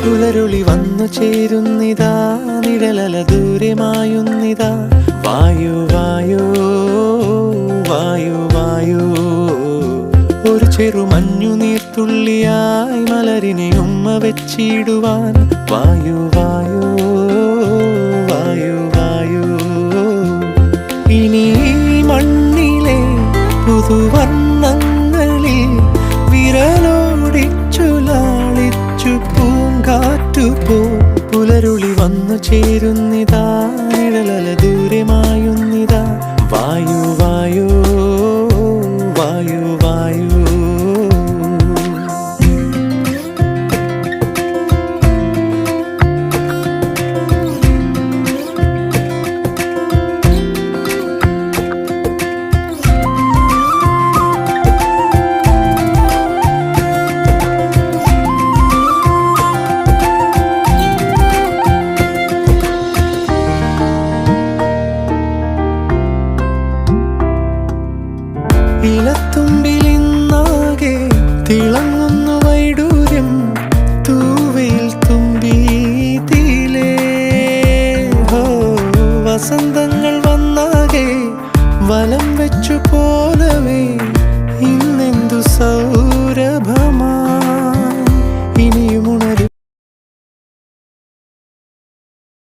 പുലരുളി വന്നു ചേരുന്നിതാ, നിഴലല ദൂരെ മായുന്നിതാ. വായു വായു വായു വായു, ഒരു ചെറു മഞ്ഞു നീർത്തുള്ളിയായി മലരിനെ ഉമ്മ വെച്ചിടുവാൻ. വായു വായു വായു വായു, ഇനി മണ്ണിലെ പുതുവർണ്ണങ്ങളിൽ വിരലോടിച്ചു ലാളിച്ചു പൂങ്കാറ്റുപോ. പുലരുളി വന്നു ചേരുന്നിതാ,